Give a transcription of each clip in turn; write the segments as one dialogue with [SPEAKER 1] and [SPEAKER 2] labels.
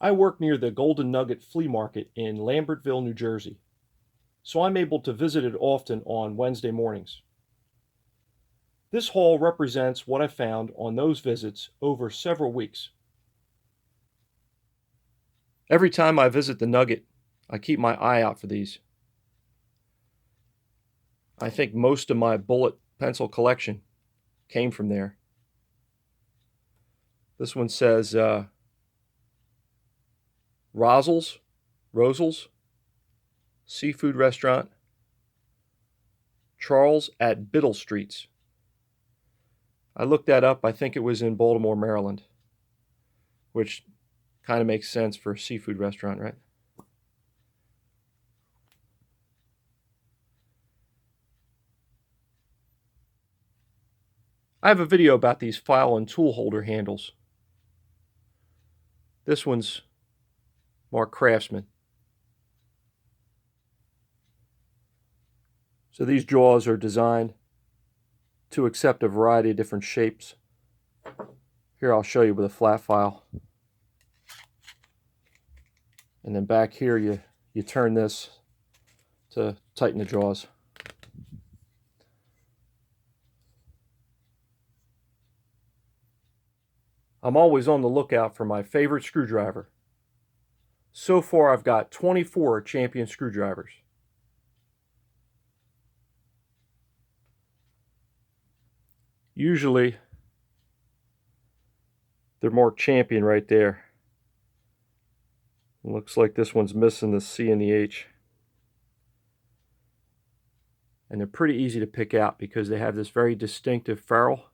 [SPEAKER 1] I work near the Golden Nugget Flea Market in Lambertville, New Jersey, so I'm able to visit it often on Wednesday mornings. This haul represents what I found on those visits over several weeks. Every time I visit the Nugget, I keep my eye out for these. I think most of my bullet pencil collection came from there. This one says Rosel's Seafood Restaurant, Charles at Biddle Streets. I looked that up. I think it was in Baltimore, Maryland, which kind of makes sense for a seafood restaurant, right? I have a video about these file and tool holder handles. This one's marked Craftsman. So these jaws are designed to accept a variety of different shapes. Here I'll show you with a flat file. And then back here you turn this to tighten the jaws. I'm always on the lookout for my favorite screwdriver. So far I've got 24 Champion screwdrivers. Usually they're marked Champion right there. It looks like this one's missing the C and the H. And they're pretty easy to pick out because they have this very distinctive ferrule.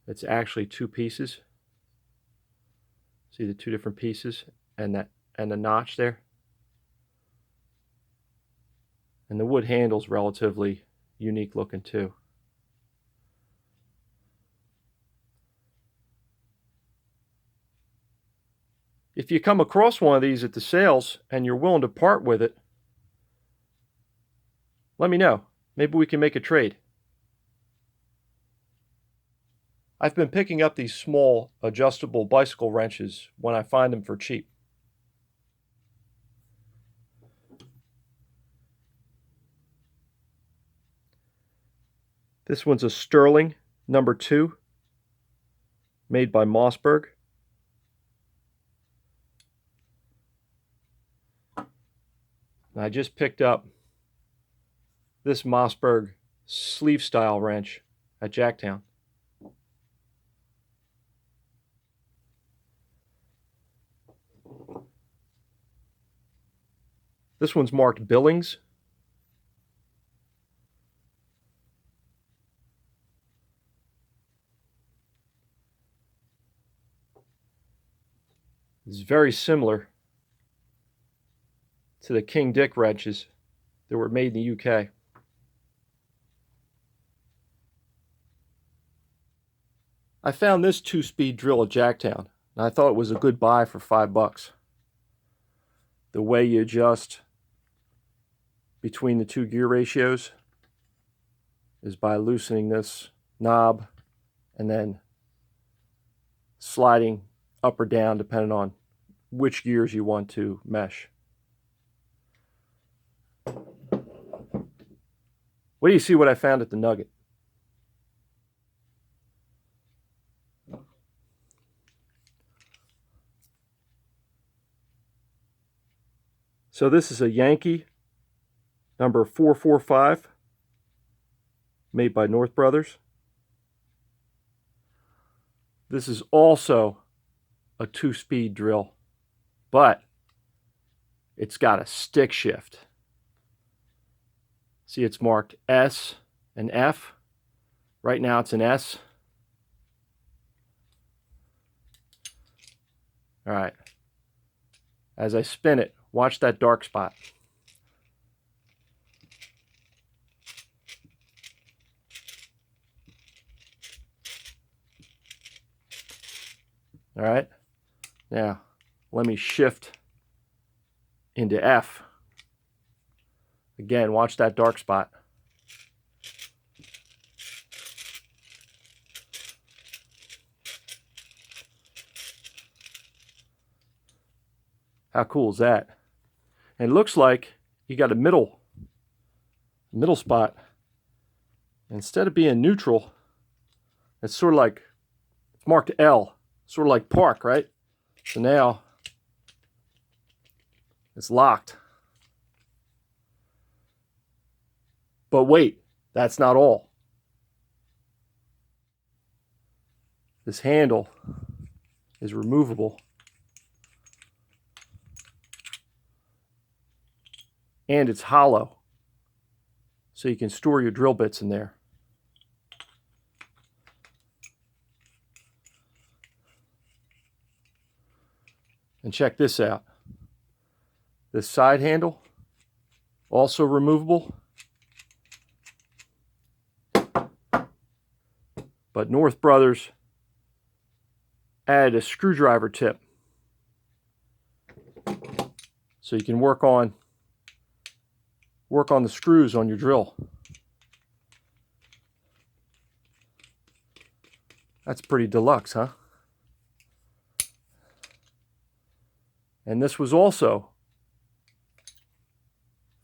[SPEAKER 1] It's actually two pieces. See the two different pieces and the notch there? And the wood handle's relatively unique looking too. If you come across one of these at the sales and you're willing to part with it, let me know. Maybe we can make a trade. I've been picking up these small adjustable bicycle wrenches when I find them for cheap. This one's a Sterling number 2, made by Mossberg. I just picked up this Mossberg sleeve style wrench at Jacktown. This one's marked Billings. It's very similar to the King Dick wrenches that were made in the UK. I found this 2-speed drill at Jacktown, and I thought it was a good buy for $5. The way you adjust between the two gear ratios is by loosening this knob and then sliding up or down depending on which gears you want to mesh. What do you see what I found at the Nugget? So this is a Yankee number 445 made by North Brothers. This is also a 2-speed drill, but it's got a stick shift. See, it's marked S and F. Right now it's an S. All right. As I spin it, watch that dark spot. All right. Now, let me shift into F. Again, watch that dark spot. How cool is that? And it looks like you got a middle spot. Instead of being neutral, it's sort of like marked L, sort of like park, right? So now it's locked. But wait, that's not all. This handle is removable. And it's hollow. So you can store your drill bits in there. And check this out. This side handle, also removable. But North Brothers added a screwdriver tip. So you can work on the screws on your drill. That's pretty deluxe, huh? And this was also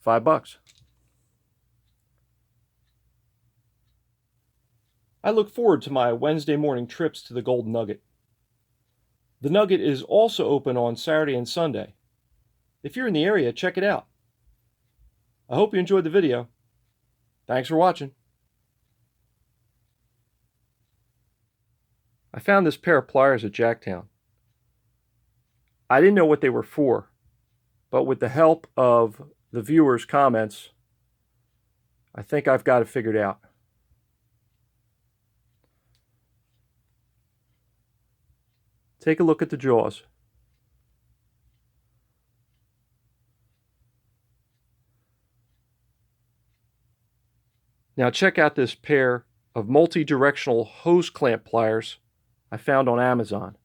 [SPEAKER 1] $5. I look forward to my Wednesday morning trips to the Golden Nugget. The Nugget is also open on Saturday and Sunday. If you're in the area, check it out. I hope you enjoyed the video. Thanks for watching. I found this pair of pliers at Jacktown. I didn't know what they were for, but with the help of the viewers' comments, I think I've got it figured out. Take a look at the jaws. Now check out this pair of multi-directional hose clamp pliers I found on Amazon.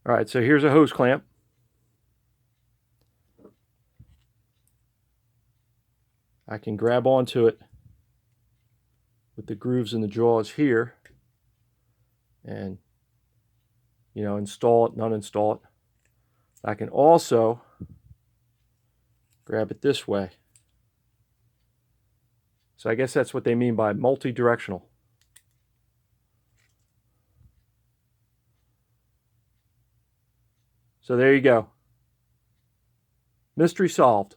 [SPEAKER 1] All right, so here's a hose clamp. I can grab onto it with the grooves in the jaws here and, install it and uninstall it. I can also grab it this way. So I guess that's what they mean by multi-directional. So there you go. Mystery solved.